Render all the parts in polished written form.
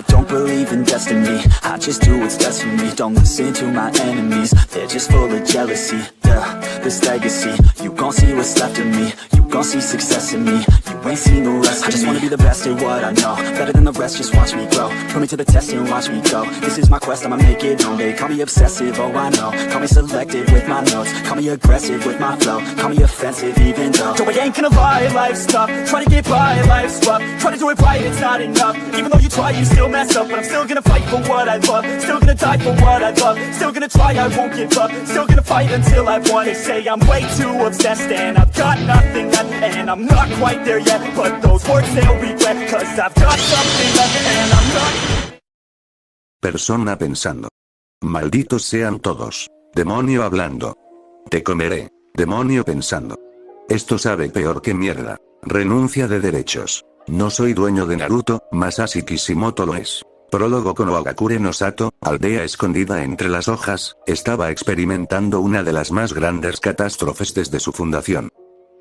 don't believe in destiny, I just do what's best for me. Don't listen to my enemies, they're just full of jealousy. Yeah, this legacy, you gon' see what's left of me. You gon' see success in me, you ain't seen the rest of me. I just wanna be the best at what I know, better than the rest, just watch me grow. Put me to the test and watch me go. This is my quest, I'ma make it known. They call me obsessive, oh I know. Call me selective with my notes, call me aggressive with my flow. Call me offensive even though I ain't gonna lie, life's tough. Try to get by, life's rough. Try to do it right, it's not enough. Even though you try, you still mess up. But I'm still gonna fight for what I love. Still gonna die for what I love. Still gonna try, I won't give up. Still gonna fight until I've won. They say I'm way too obsessed and I've got nothing left. And I'm not quite there yet, but those words they'll regret. Cause I've got something left and I'm not. Persona pensando. Malditos sean todos. Demonio hablando. Te comeré. Demonio pensando. Esto sabe peor que mierda. Renuncia de derechos. No soy dueño de Naruto, Masashi Kishimoto lo es. Prólogo con Wagakure no Sato, aldea escondida entre las hojas, estaba experimentando una de las más grandes catástrofes desde su fundación.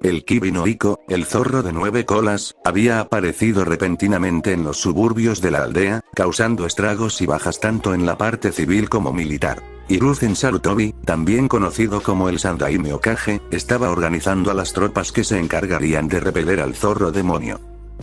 El Kibi no Iko, el zorro de 9 colas, había aparecido repentinamente en los suburbios de la aldea, causando estragos y bajas tanto en la parte civil como militar. Hiruzen Sarutobi, también conocido como el Sandaime Hokage, estaba organizando a las tropas que se encargarían de repeler al zorro demonio.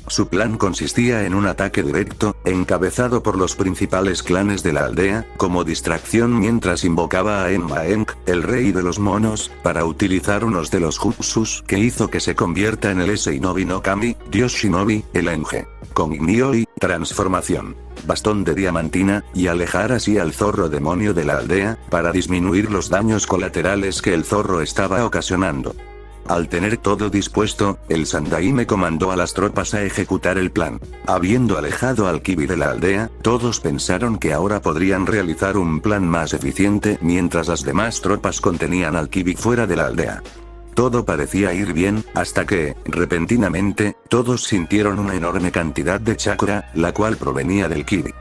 Su plan consistía en un ataque directo, encabezado por los principales clanes de la aldea, como distracción mientras invocaba a Enma Enk, el rey de los monos, para utilizar unos de los jutsus que hizo que se convierta en el Seinobi no Kami, Dios Shinobi, el Enge. Con Nioi, transformación, bastón de diamantina, y alejar así al zorro demonio de la aldea, para disminuir los daños colaterales que el zorro estaba ocasionando. Al tener todo dispuesto, el Sandaime comandó a las tropas a ejecutar el plan. Habiendo alejado al Kibi de la aldea, todos pensaron que ahora podrían realizar un plan más eficiente mientras las demás tropas contenían al Kibi fuera de la aldea. Todo parecía ir bien, hasta que, repentinamente, todos sintieron una enorme cantidad de chakra, la cual provenía del Kibi.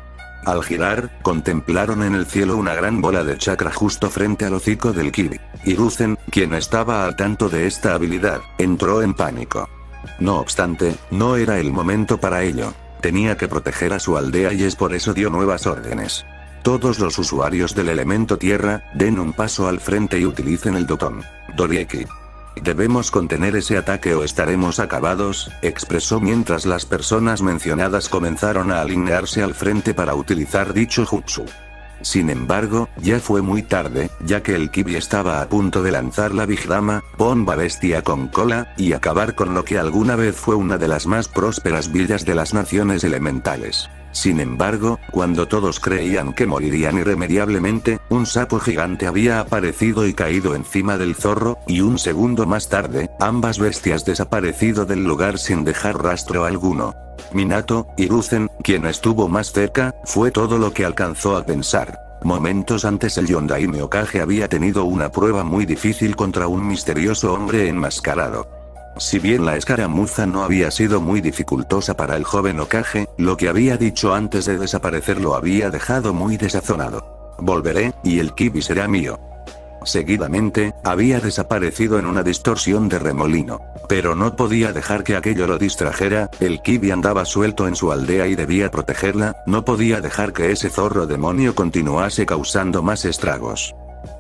Al girar, contemplaron en el cielo una gran bola de chakra justo frente al hocico del Kibi. Hiruzen, quien estaba al tanto de esta habilidad, entró en pánico. No obstante, no era el momento para ello. Tenía que proteger a su aldea y es por eso dio nuevas órdenes. Todos los usuarios del elemento tierra, den un paso al frente y utilicen el Doton Dorieki. Debemos contener ese ataque o estaremos acabados, expresó mientras las personas mencionadas comenzaron a alinearse al frente para utilizar dicho jutsu. Sin embargo, ya fue muy tarde, ya que el Kibi estaba a punto de lanzar la Big Dama, bomba bestia con cola, y acabar con lo que alguna vez fue una de las más prósperas villas de las naciones elementales. Sin embargo, cuando todos creían que morirían irremediablemente, un sapo gigante había aparecido y caído encima del zorro, y un segundo más tarde, ambas bestias desaparecido del lugar sin dejar rastro alguno. Minato, Hiruzen, quien estuvo más cerca, fue todo lo que alcanzó a pensar. Momentos antes el Yondaime Hokage había tenido una prueba muy difícil contra un misterioso hombre enmascarado. Si bien la escaramuza no había sido muy dificultosa para el joven Hokage, lo que había dicho antes de desaparecer lo había dejado muy desazonado. Volveré, y el Kibi será mío. Seguidamente, había desaparecido en una distorsión de remolino. Pero no podía dejar que aquello lo distrajera, el Kibi andaba suelto en su aldea y debía protegerla, no podía dejar que ese zorro demonio continuase causando más estragos.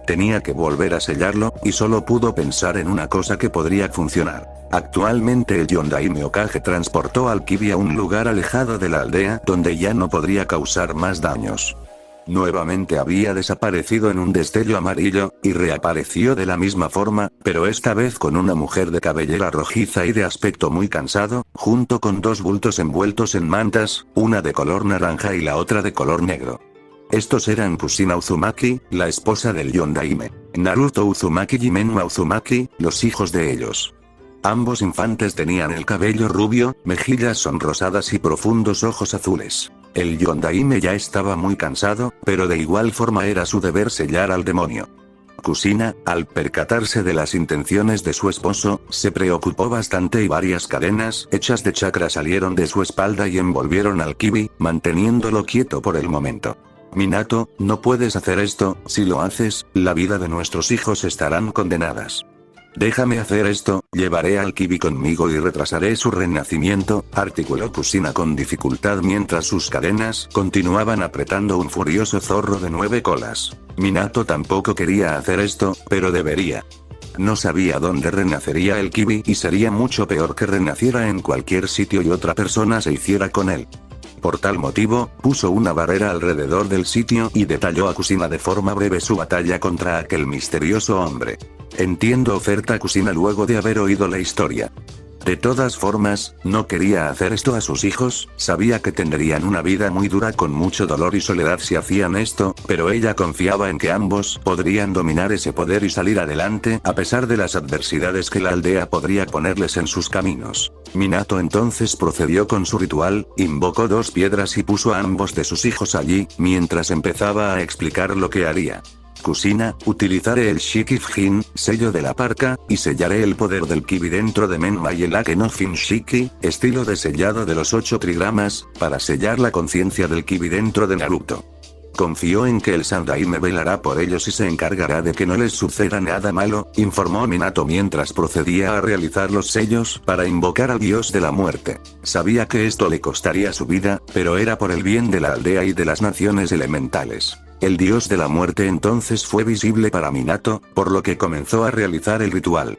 Tenía que volver a sellarlo, y solo pudo pensar en una cosa que podría funcionar. Actualmente el Yondaime Hokage transportó al Kibi a un lugar alejado de la aldea donde ya no podría causar más daños. Nuevamente había desaparecido en un destello amarillo, y reapareció de la misma forma, pero esta vez con una mujer de cabellera rojiza y de aspecto muy cansado, junto con dos bultos envueltos en mantas, una de color naranja y la otra de color negro. Estos eran Kushina Uzumaki, la esposa del Yondaime, Naruto Uzumaki y Menma Uzumaki, los hijos de ellos. Ambos infantes tenían el cabello rubio, mejillas sonrosadas y profundos ojos azules. El Yondaime ya estaba muy cansado, pero de igual forma era su deber sellar al demonio. Kushina, al percatarse de las intenciones de su esposo, se preocupó bastante y varias cadenas hechas de chakra salieron de su espalda y envolvieron al Kibi, manteniéndolo quieto por el momento. Minato, no puedes hacer esto, si lo haces, la vida de nuestros hijos estarán condenadas. Déjame hacer esto, llevaré al Kibi conmigo y retrasaré su renacimiento, articuló Kusina con dificultad mientras sus cadenas continuaban apretando un furioso zorro de 9 colas. Minato tampoco quería hacer esto, pero debería. No sabía dónde renacería el Kibi y sería mucho peor que renaciera en cualquier sitio y otra persona se hiciera con él. Por tal motivo, puso una barrera alrededor del sitio y detalló a Kusina de forma breve su batalla contra aquel misterioso hombre. Entiendo, oferta Kusina luego de haber oído la historia. De todas formas, no quería hacer esto a sus hijos, sabía que tendrían una vida muy dura con mucho dolor y soledad si hacían esto, pero ella confiaba en que ambos podrían dominar ese poder y salir adelante a pesar de las adversidades que la aldea podría ponerles en sus caminos. Minato entonces procedió con su ritual, invocó 2 piedras y puso a ambos de sus hijos allí, mientras empezaba a explicar lo que haría. Kusina, utilizaré el Shiki-Fujin, sello de la parca, y sellaré el poder del Kibi dentro de Menma y el Ake no Fin Shiki, estilo de sellado de los 8 trigramas, para sellar la conciencia del Kibi dentro de Naruto. Confío en que el Sandaime velará por ellos y se encargará de que no les suceda nada malo, informó Minato mientras procedía a realizar los sellos para invocar al dios de la muerte. Sabía que esto le costaría su vida, pero era por el bien de la aldea y de las naciones elementales. El dios de la muerte entonces fue visible para Minato, por lo que comenzó a realizar el ritual.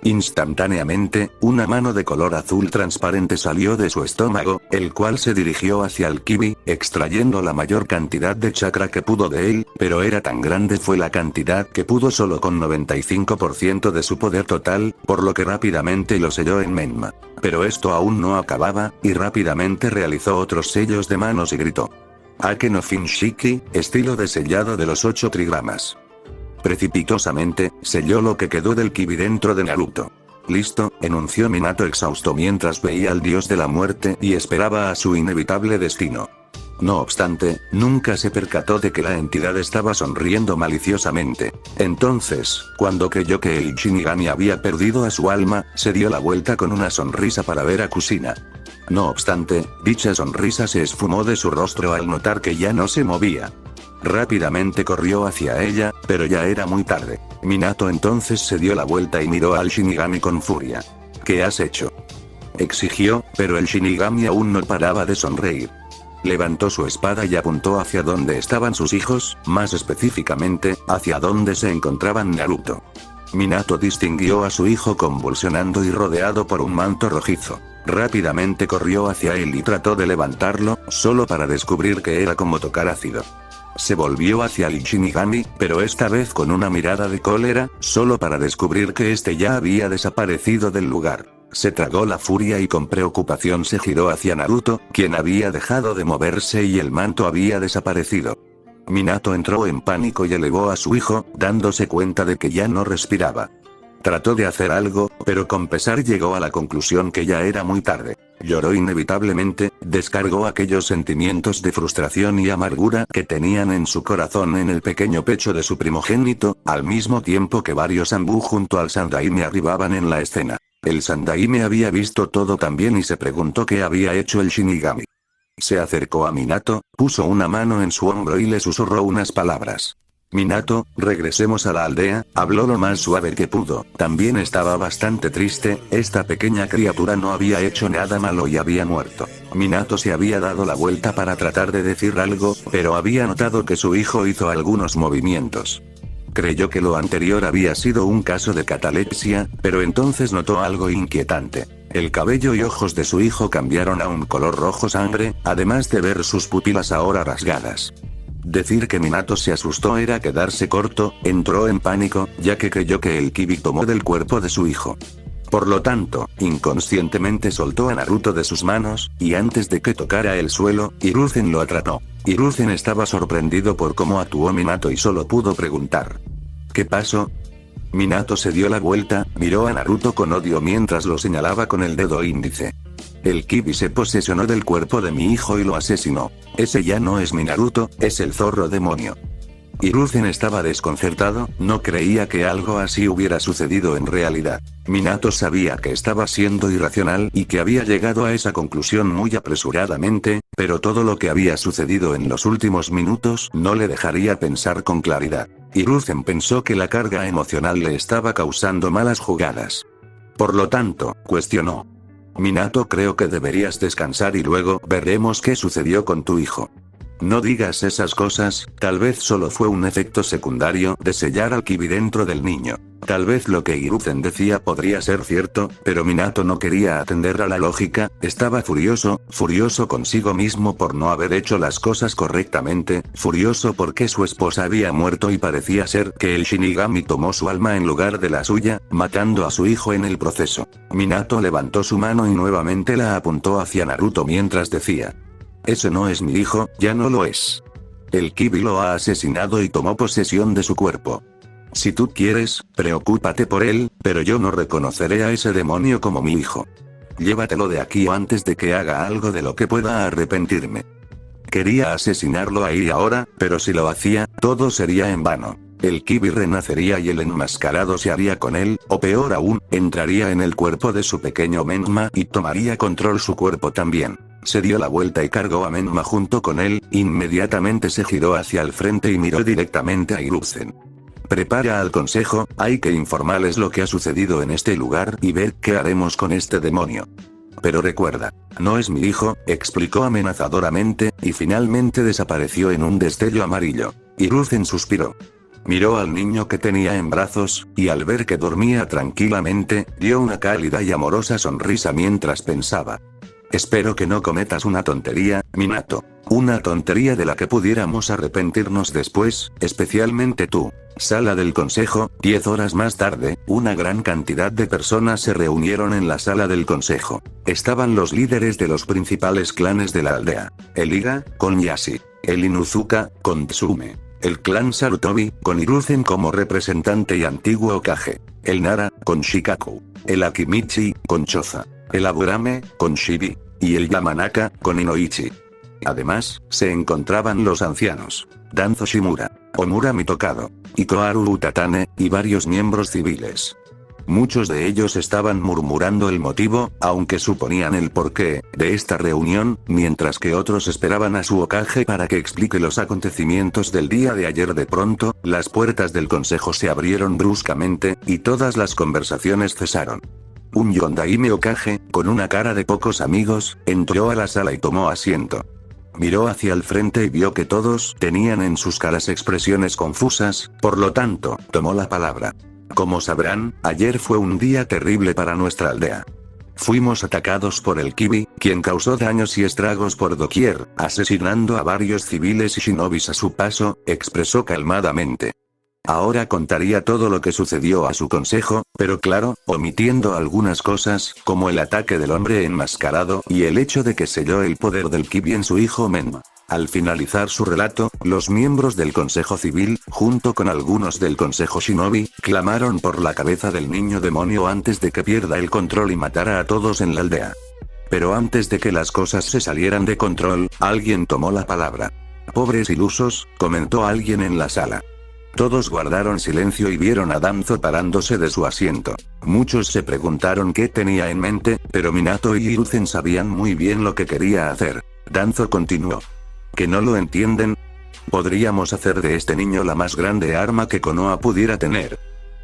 Instantáneamente, una mano de color azul transparente salió de su estómago, el cual se dirigió hacia el Kibi, extrayendo la mayor cantidad de chakra que pudo de él, pero era tan grande fue la cantidad que pudo solo con 95% de su poder total, por lo que rápidamente lo selló en Menma. Pero esto aún no acababa, y rápidamente realizó otros sellos de manos y gritó: Ake no Fin Shiki, estilo de sellado de los 8 trigramas. Precipitosamente, selló lo que quedó del Kibi dentro de Naruto. Listo, enunció Minato exhausto mientras veía al dios de la muerte y esperaba a su inevitable destino. No obstante, nunca se percató de que la entidad estaba sonriendo maliciosamente. Entonces, cuando creyó que el Shinigami había perdido a su alma, se dio la vuelta con una sonrisa para ver a Kusina. No obstante, dicha sonrisa se esfumó de su rostro al notar que ya no se movía. Rápidamente corrió hacia ella, pero ya era muy tarde. Minato entonces se dio la vuelta y miró al Shinigami con furia. ¿Qué has hecho?, exigió, pero el Shinigami aún no paraba de sonreír. Levantó su espada y apuntó hacia donde estaban sus hijos, más específicamente, hacia donde se encontraban Naruto. Minato distinguió a su hijo convulsionando y rodeado por un manto rojizo. Rápidamente corrió hacia él y trató de levantarlo, solo para descubrir que era como tocar ácido. Se volvió hacia el Shinigami, pero esta vez con una mirada de cólera, solo para descubrir que este ya había desaparecido del lugar. Se tragó la furia y con preocupación se giró hacia Naruto, quien había dejado de moverse y el manto había desaparecido. Minato entró en pánico y elevó a su hijo, dándose cuenta de que ya no respiraba. Trató de hacer algo, pero con pesar llegó a la conclusión que ya era muy tarde. Lloró inevitablemente, descargó aquellos sentimientos de frustración y amargura que tenían en su corazón en el pequeño pecho de su primogénito, al mismo tiempo que varios Anbu junto al Sandaime arribaban en la escena. El Sandaime había visto todo también y se preguntó qué había hecho el Shinigami. Se acercó a Minato, puso una mano en su hombro y le susurró unas palabras. Minato, regresemos a la aldea, habló lo más suave que pudo. También estaba bastante triste, esta pequeña criatura no había hecho nada malo y había muerto. Minato se había dado la vuelta para tratar de decir algo, pero había notado que su hijo hizo algunos movimientos. Creyó que lo anterior había sido un caso de catalepsia, pero entonces notó algo inquietante. El cabello y ojos de su hijo cambiaron a un color rojo sangre, además de ver sus pupilas ahora rasgadas. Decir que Minato se asustó era quedarse corto, entró en pánico, ya que creyó que el Kibi tomó del cuerpo de su hijo. Por lo tanto, inconscientemente soltó a Naruto de sus manos, y antes de que tocara el suelo, Hiruzen lo atrapó. Hiruzen estaba sorprendido por cómo actuó Minato y solo pudo preguntar: ¿qué pasó? Minato se dio la vuelta, miró a Naruto con odio mientras lo señalaba con el dedo índice. El Kibi se posesionó del cuerpo de mi hijo y lo asesinó. Ese ya no es mi Naruto, es el zorro demonio. Hiruzen estaba desconcertado, no creía que algo así hubiera sucedido en realidad. Minato sabía que estaba siendo irracional y que había llegado a esa conclusión muy apresuradamente, pero todo lo que había sucedido en los últimos minutos no le dejaría pensar con claridad. Hiruzen pensó que la carga emocional le estaba causando malas jugadas. Por lo tanto, cuestionó. Minato, creo que deberías descansar y luego veremos qué sucedió con tu hijo. No digas esas cosas, tal vez solo fue un efecto secundario de sellar al Kibi dentro del niño. Tal vez lo que Hiruzen decía podría ser cierto, pero Minato no quería atender a la lógica, estaba furioso consigo mismo por no haber hecho las cosas correctamente, furioso porque su esposa había muerto y parecía ser que el Shinigami tomó su alma en lugar de la suya, matando a su hijo en el proceso. Minato levantó su mano y nuevamente la apuntó hacia Naruto mientras decía: ese no es mi hijo, ya no lo es. El Kibi lo ha asesinado y tomó posesión de su cuerpo. Si tú quieres, preocúpate por él, pero yo no reconoceré a ese demonio como mi hijo. Llévatelo de aquí antes de que haga algo de lo que pueda arrepentirme. Quería asesinarlo ahí y ahora, pero si lo hacía, todo sería en vano. El Kibi renacería y el enmascarado se haría con él, o peor aún, entraría en el cuerpo de su pequeño Menma y tomaría control su cuerpo también. Se dio la vuelta y cargó a Menma junto con él, inmediatamente se giró hacia el frente y miró directamente a Hiruzen. Prepara al consejo, hay que informarles lo que ha sucedido en este lugar y ver qué haremos con este demonio. Pero recuerda, no es mi hijo, explicó amenazadoramente, y finalmente desapareció en un destello amarillo. Hiruzen suspiró. Miró al niño que tenía en brazos, y al ver que dormía tranquilamente, dio una cálida y amorosa sonrisa mientras pensaba: espero que no cometas una tontería, Minato. Una tontería de la que pudiéramos arrepentirnos después, especialmente tú. Sala del consejo. 10 horas más tarde, una gran cantidad de personas se reunieron en la sala del consejo. Estaban los líderes de los principales clanes de la aldea. El Iga, con Yashi. El Inuzuka, con Tsume. El clan Sarutobi, con Hiruzen como representante y antiguo Hokage. El Nara, con Shikaku. El Akimichi, con Choza. El Aburame, con Shibi. Y el Yamanaka, con Inoichi. Además, se encontraban los ancianos. Danzo Shimura. Omura Mitokado. Ikoharu Utatane, y varios miembros civiles. Muchos de ellos estaban murmurando el motivo, aunque suponían el porqué, de esta reunión, mientras que otros esperaban a su Hokage para que explique los acontecimientos del día de ayer. De pronto, las puertas del consejo se abrieron bruscamente, y todas las conversaciones cesaron. Un Yondaime Hokage, con una cara de pocos amigos, entró a la sala y tomó asiento. Miró hacia el frente y vio que todos tenían en sus caras expresiones confusas, por lo tanto, tomó la palabra. Como sabrán, ayer fue un día terrible para nuestra aldea. Fuimos atacados por el Kibi, quien causó daños y estragos por doquier, asesinando a varios civiles y shinobis a su paso, expresó calmadamente. Ahora contaría todo lo que sucedió a su consejo, pero claro, omitiendo algunas cosas, como el ataque del hombre enmascarado y el hecho de que selló el poder del Kibi en su hijo Menma. Al finalizar su relato, los miembros del Consejo Civil, junto con algunos del Consejo Shinobi, clamaron por la cabeza del niño demonio antes de que pierda el control y matara a todos en la aldea. Pero antes de que las cosas se salieran de control, alguien tomó la palabra. Pobres ilusos, comentó alguien en la sala. Todos guardaron silencio y vieron a Danzo parándose de su asiento. Muchos se preguntaron qué tenía en mente, pero Minato y Hiruzen sabían muy bien lo que quería hacer. Danzo continuó. ¿Que no lo entienden? Podríamos hacer de este niño la más grande arma que Konoha pudiera tener.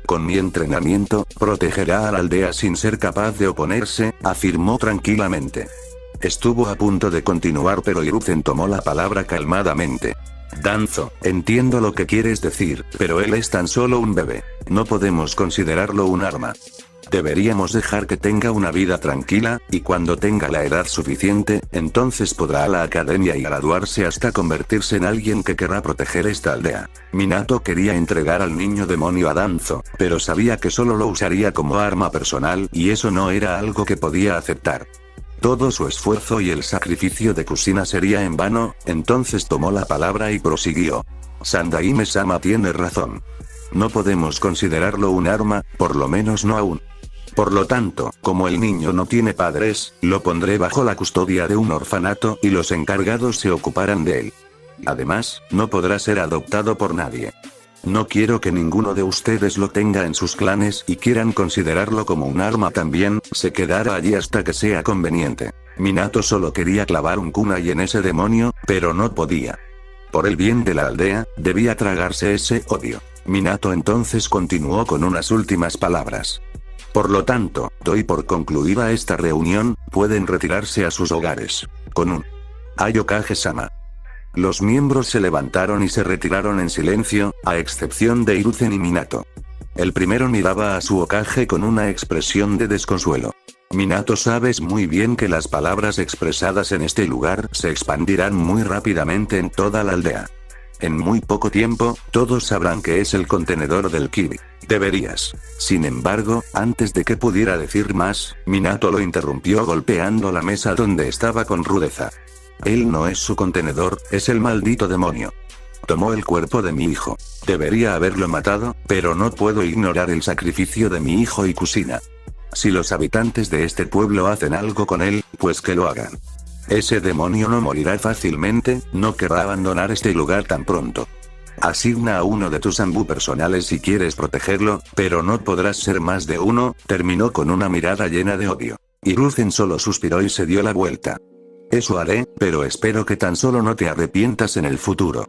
Con mi entrenamiento, protegerá a la aldea sin ser capaz de oponerse, afirmó tranquilamente. Estuvo a punto de continuar, pero Hiruzen tomó la palabra calmadamente. Danzo, entiendo lo que quieres decir, pero él es tan solo un bebé. No podemos considerarlo un arma. Deberíamos dejar que tenga una vida tranquila, y cuando tenga la edad suficiente, entonces podrá a la academia y graduarse hasta convertirse en alguien que querrá proteger esta aldea. Minato quería entregar al niño demonio a Danzo, pero sabía que solo lo usaría como arma personal, y eso no era algo que podía aceptar. Todo su esfuerzo y el sacrificio de Kushina sería en vano, entonces tomó la palabra y prosiguió. Sandaime-sama tiene razón. No podemos considerarlo un arma, por lo menos no aún. Por lo tanto, como el niño no tiene padres, lo pondré bajo la custodia de un orfanato y los encargados se ocuparán de él. Además, no podrá ser adoptado por nadie. No quiero que ninguno de ustedes lo tenga en sus clanes y quieran considerarlo como un arma también, se quedará allí hasta que sea conveniente. Minato solo quería clavar un kunai en ese demonio, pero no podía. Por el bien de la aldea, debía tragarse ese odio. Minato entonces continuó con unas últimas palabras. Por lo tanto, doy por concluida esta reunión, pueden retirarse a sus hogares. Con un Ai Hokage-sama. Los miembros se levantaron y se retiraron en silencio, a excepción de Hiruzen y Minato. El primero miraba a su Hokage con una expresión de desconsuelo. Minato, sabes muy bien que las palabras expresadas en este lugar se expandirán muy rápidamente en toda la aldea. En muy poco tiempo, todos sabrán que es el contenedor del Kibi. Deberías. Sin embargo, antes de que pudiera decir más, Minato lo interrumpió golpeando la mesa donde estaba con rudeza. Él no es su contenedor, es el maldito demonio. Tomó el cuerpo de mi hijo. Debería haberlo matado, pero no puedo ignorar el sacrificio de mi hijo y Kusina. Si los habitantes de este pueblo hacen algo con él, pues que lo hagan. Ese demonio no morirá fácilmente, no querrá abandonar este lugar tan pronto. Asigna a uno de tus Anbu personales si quieres protegerlo, pero no podrás ser más de uno, terminó con una mirada llena de odio. Hiruzen solo suspiró y se dio la vuelta. Eso haré, pero espero que tan solo no te arrepientas en el futuro.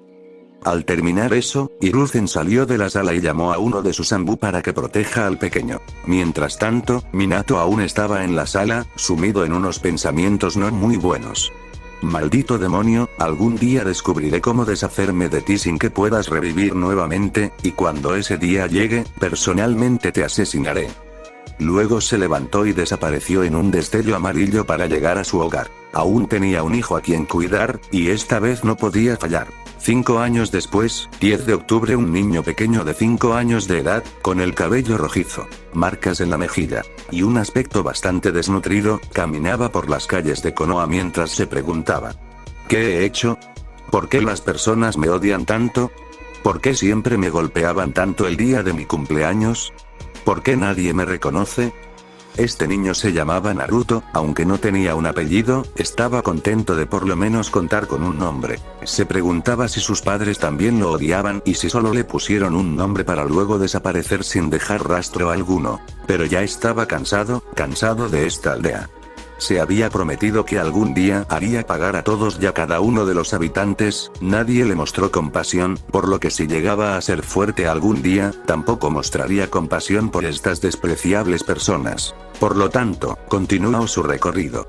Al terminar eso, Hiruzen salió de la sala y llamó a uno de sus Anbu para que proteja al pequeño. Mientras tanto, Minato aún estaba en la sala, sumido en unos pensamientos no muy buenos. Maldito demonio, algún día descubriré cómo deshacerme de ti sin que puedas revivir nuevamente, y cuando ese día llegue, personalmente te asesinaré. Luego se levantó y desapareció en un destello amarillo para llegar a su hogar. Aún tenía un hijo a quien cuidar, y esta vez no podía fallar. 5 años después, 10 de octubre, un niño pequeño de 5 años de edad, con el cabello rojizo, marcas en la mejilla, y un aspecto bastante desnutrido, caminaba por las calles de Konoha mientras se preguntaba: ¿qué he hecho? ¿Por qué las personas me odian tanto? ¿Por qué siempre me golpeaban tanto el día de mi cumpleaños? ¿Por qué nadie me reconoce? Este niño se llamaba Naruto, aunque no tenía un apellido, estaba contento de por lo menos contar con un nombre. Se preguntaba si sus padres también lo odiaban y si solo le pusieron un nombre para luego desaparecer sin dejar rastro alguno. Pero ya estaba cansado de esta aldea. Se había prometido que algún día haría pagar a todos y a cada uno de los habitantes, nadie le mostró compasión, por lo que si llegaba a ser fuerte algún día, tampoco mostraría compasión por estas despreciables personas. Por lo tanto, continuó su recorrido.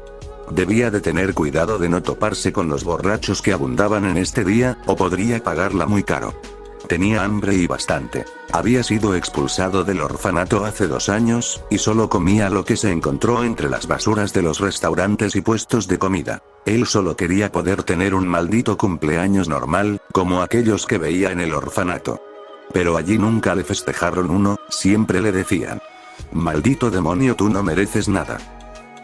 Debía de tener cuidado de no toparse con los borrachos que abundaban en este día, o podría pagarla muy caro. Tenía hambre y bastante. Había sido expulsado del orfanato hace 2 años, y solo comía lo que se encontró entre las basuras de los restaurantes y puestos de comida. Él solo quería poder tener un maldito cumpleaños normal, como aquellos que veía en el orfanato. Pero allí nunca le festejaron uno, siempre le decían: maldito demonio, tú no mereces nada.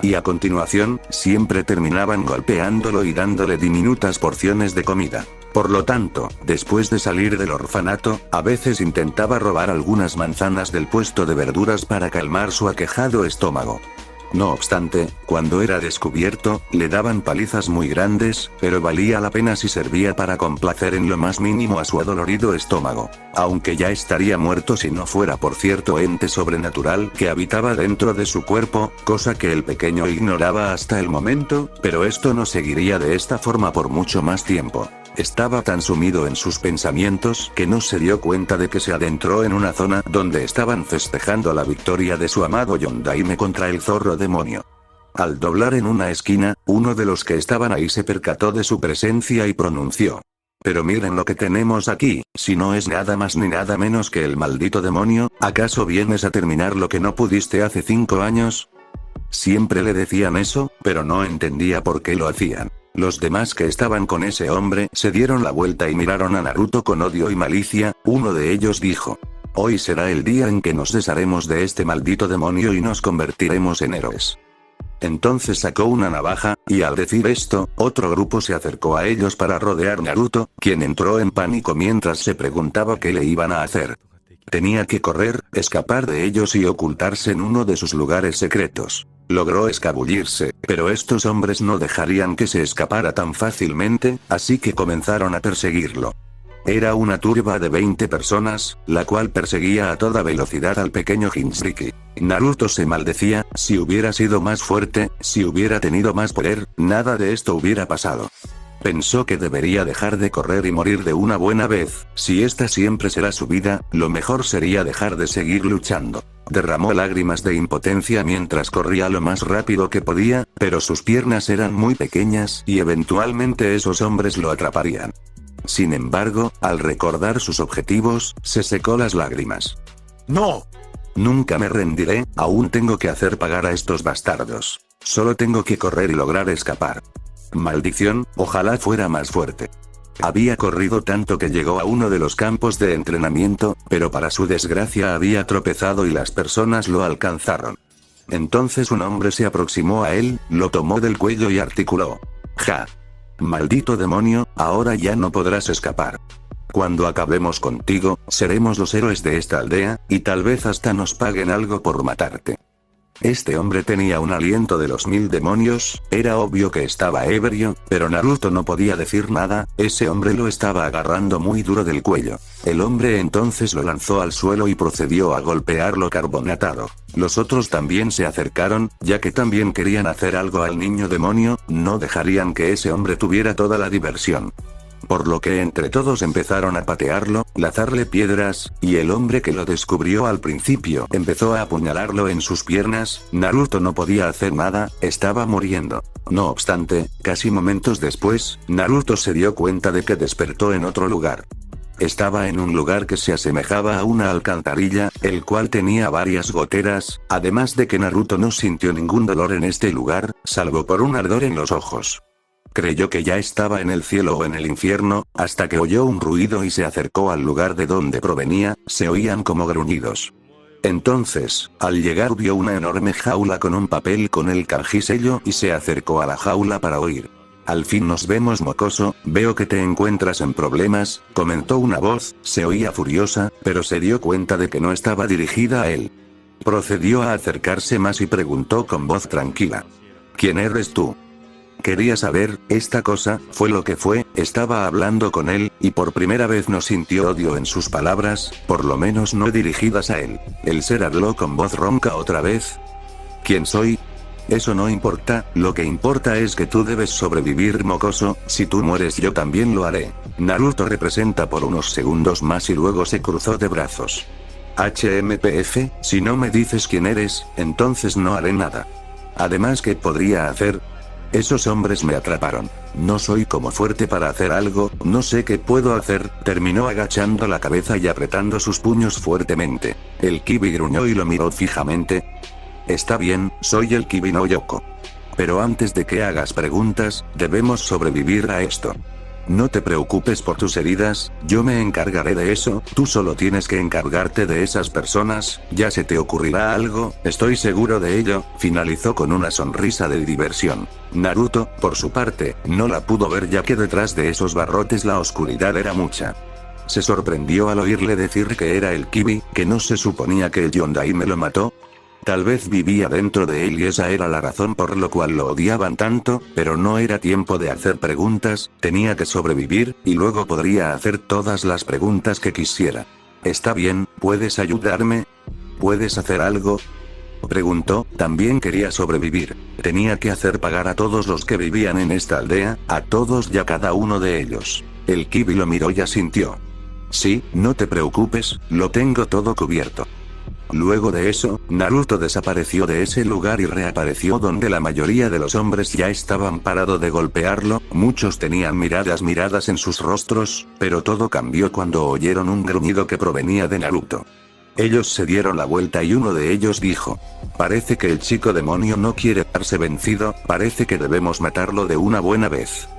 Y a continuación, siempre terminaban golpeándolo y dándole diminutas porciones de comida. Por lo tanto, después de salir del orfanato, a veces intentaba robar algunas manzanas del puesto de verduras para calmar su aquejado estómago. No obstante, cuando era descubierto, le daban palizas muy grandes, pero valía la pena si servía para complacer en lo más mínimo a su adolorido estómago. Aunque ya estaría muerto si no fuera por cierto ente sobrenatural que habitaba dentro de su cuerpo, cosa que el pequeño ignoraba hasta el momento, pero esto no seguiría de esta forma por mucho más tiempo. Estaba tan sumido en sus pensamientos que no se dio cuenta de que se adentró en una zona donde estaban festejando la victoria de su amado Yondaime contra el zorro demonio. Al doblar en una esquina, uno de los que estaban ahí se percató de su presencia y pronunció: pero miren lo que tenemos aquí, si no es nada más ni nada menos que el maldito demonio, ¿acaso vienes a terminar lo que no pudiste hace 5 años? Siempre le decían eso, pero no entendía por qué lo hacían. Los demás que estaban con ese hombre se dieron la vuelta y miraron a Naruto con odio y malicia. Uno de ellos dijo: hoy será el día en que nos desharemos de este maldito demonio y nos convertiremos en héroes. Entonces sacó una navaja, y al decir esto, otro grupo se acercó a ellos para rodear a Naruto, quien entró en pánico mientras se preguntaba qué le iban a hacer. Tenía que correr, escapar de ellos y ocultarse en uno de sus lugares secretos. Logró escabullirse, pero estos hombres no dejarían que se escapara tan fácilmente, así que comenzaron a perseguirlo. Era una turba de 20 personas, la cual perseguía a toda velocidad al pequeño Jinchuriki. Naruto se maldecía: si hubiera sido más fuerte, si hubiera tenido más poder, nada de esto hubiera pasado. Pensó que debería dejar de correr y morir de una buena vez. Si esta siempre será su vida, lo mejor sería dejar de seguir luchando. Derramó lágrimas de impotencia mientras corría lo más rápido que podía, pero sus piernas eran muy pequeñas y eventualmente esos hombres lo atraparían. Sin embargo, al recordar sus objetivos, se secó las lágrimas. ¡No! Nunca me rendiré, aún tengo que hacer pagar a estos bastardos. Solo tengo que correr y lograr escapar. Maldición, ojalá fuera más fuerte. Había corrido tanto que llegó a uno de los campos de entrenamiento, pero para su desgracia había tropezado y las personas lo alcanzaron. Entonces un hombre se aproximó a él, lo tomó del cuello y articuló. ¡Ja! Maldito demonio, ahora ya no podrás escapar. Cuando acabemos contigo, seremos los héroes de esta aldea, y tal vez hasta nos paguen algo por matarte. Este hombre tenía un aliento de los 1000 demonios, era obvio que estaba ebrio, pero Naruto no podía decir nada, ese hombre lo estaba agarrando muy duro del cuello. El hombre entonces lo lanzó al suelo y procedió a golpearlo carbonatado. Los otros también se acercaron, ya que también querían hacer algo al niño demonio, no dejarían que ese hombre tuviera toda la diversión. Por lo que entre todos empezaron a patearlo, lanzarle piedras, y el hombre que lo descubrió al principio empezó a apuñalarlo en sus piernas. Naruto no podía hacer nada, estaba muriendo. No obstante, casi momentos después, Naruto se dio cuenta de que despertó en otro lugar. Estaba en un lugar que se asemejaba a una alcantarilla, el cual tenía varias goteras, además de que Naruto no sintió ningún dolor en este lugar, salvo por un ardor en los ojos. Creyó que ya estaba en el cielo o en el infierno, hasta que oyó un ruido y se acercó al lugar de donde provenía, se oían como gruñidos. Entonces, al llegar vio una enorme jaula con un papel con el kanji sello y se acercó a la jaula para oír. Al fin nos vemos, mocoso, veo que te encuentras en problemas, comentó una voz, se oía furiosa, pero se dio cuenta de que no estaba dirigida a él. Procedió a acercarse más y preguntó con voz tranquila. ¿Quién eres tú? Quería saber, esta cosa, fue lo que fue, estaba hablando con él, y por primera vez no sintió odio en sus palabras, por lo menos no dirigidas a él. El ser habló con voz ronca otra vez. ¿Quién soy? Eso no importa, lo que importa es que tú debes sobrevivir, mocoso, si tú mueres yo también lo haré. Naruto representa por unos segundos más y luego se cruzó de brazos. HMPF, si no me dices quién eres, entonces no haré nada. Además, ¿qué podría hacer? Esos hombres me atraparon. No soy como fuerte para hacer algo, no sé qué puedo hacer, terminó agachando la cabeza y apretando sus puños fuertemente. El Kibi gruñó y lo miró fijamente. Está bien, soy el Kibi no Yoko. Pero antes de que hagas preguntas, debemos sobrevivir a esto. No te preocupes por tus heridas, yo me encargaré de eso, tú solo tienes que encargarte de esas personas, ya se te ocurrirá algo, estoy seguro de ello, finalizó con una sonrisa de diversión. Naruto, por su parte, no la pudo ver ya que detrás de esos barrotes la oscuridad era mucha. Se sorprendió al oírle decir que era el Kibi, que no se suponía que el Yondai me lo mató. Tal vez vivía dentro de él y esa era la razón por lo cual lo odiaban tanto, pero no era tiempo de hacer preguntas, tenía que sobrevivir, y luego podría hacer todas las preguntas que quisiera. Está bien, ¿puedes ayudarme? ¿Puedes hacer algo? Preguntó, también quería sobrevivir. Tenía que hacer pagar a todos los que vivían en esta aldea, a todos y a cada uno de ellos. El Kibi lo miró y asintió. Sí, no te preocupes, lo tengo todo cubierto. Luego de eso, Naruto desapareció de ese lugar y reapareció donde la mayoría de los hombres ya estaban parados de golpearlo, muchos tenían miradas en sus rostros, pero todo cambió cuando oyeron un gruñido que provenía de Naruto. Ellos se dieron la vuelta y uno de ellos dijo: parece que el chico demonio no quiere darse vencido, parece que debemos matarlo de una buena vez.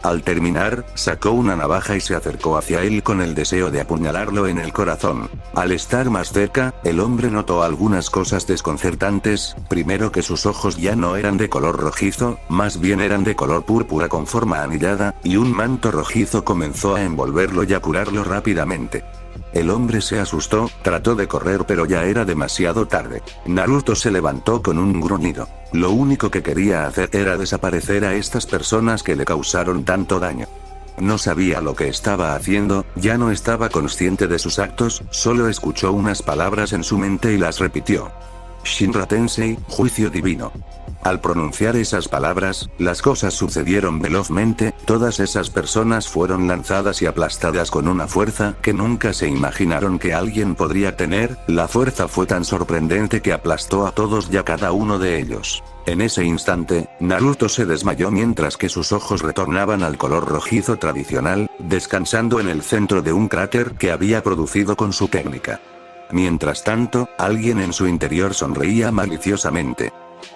Al terminar, sacó una navaja y se acercó hacia él con el deseo de apuñalarlo en el corazón. Al estar más cerca, el hombre notó algunas cosas desconcertantes, primero que sus ojos ya no eran de color rojizo, más bien eran de color púrpura con forma anillada, y un manto rojizo comenzó a envolverlo y a curarlo rápidamente. El hombre se asustó, trató de correr pero ya era demasiado tarde. Naruto se levantó con un gruñido. Lo único que quería hacer era desaparecer a estas personas que le causaron tanto daño. No sabía lo que estaba haciendo, ya no estaba consciente de sus actos, solo escuchó unas palabras en su mente y las repitió. Shinra Tensei, juicio divino. Al pronunciar esas palabras, las cosas sucedieron velozmente, todas esas personas fueron lanzadas y aplastadas con una fuerza que nunca se imaginaron que alguien podría tener, la fuerza fue tan sorprendente que aplastó a todos y a cada uno de ellos. En ese instante, Naruto se desmayó mientras que sus ojos retornaban al color rojizo tradicional, descansando en el centro de un cráter que había producido con su técnica. Mientras tanto, alguien en su interior sonreía maliciosamente.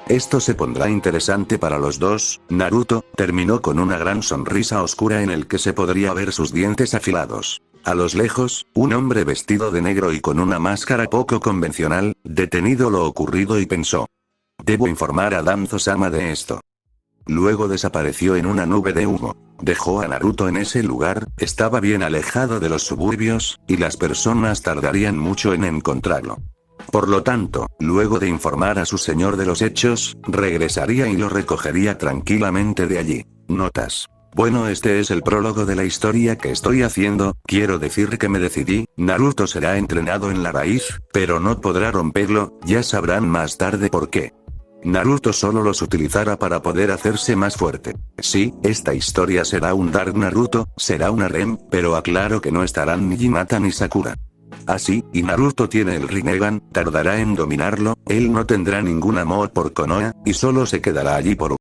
Esto se pondrá interesante para los dos. Naruto terminó con una gran sonrisa oscura en el que se podría ver sus dientes afilados. A los lejos, un hombre vestido de negro y con una máscara poco convencional, detenido lo ocurrido y pensó: debo informar a Danzo-sama de esto. Luego desapareció en una nube de humo. Dejó a Naruto en ese lugar, estaba bien alejado de los suburbios, y las personas tardarían mucho en encontrarlo. Por lo tanto, luego de informar a su señor de los hechos, regresaría y lo recogería tranquilamente de allí. Notas. Bueno, este es el prólogo de la historia que estoy haciendo, quiero decir que me decidí, Naruto será entrenado en la raíz, pero no podrá romperlo, ya sabrán más tarde por qué. Naruto solo los utilizará para poder hacerse más fuerte. Sí, esta historia será un Dark Naruto, será una REM, pero aclaro que no estarán ni Hinata ni Sakura. Así, y Naruto tiene el Rinnegan, tardará en dominarlo, él no tendrá ningún amor por Konoha, y solo se quedará allí por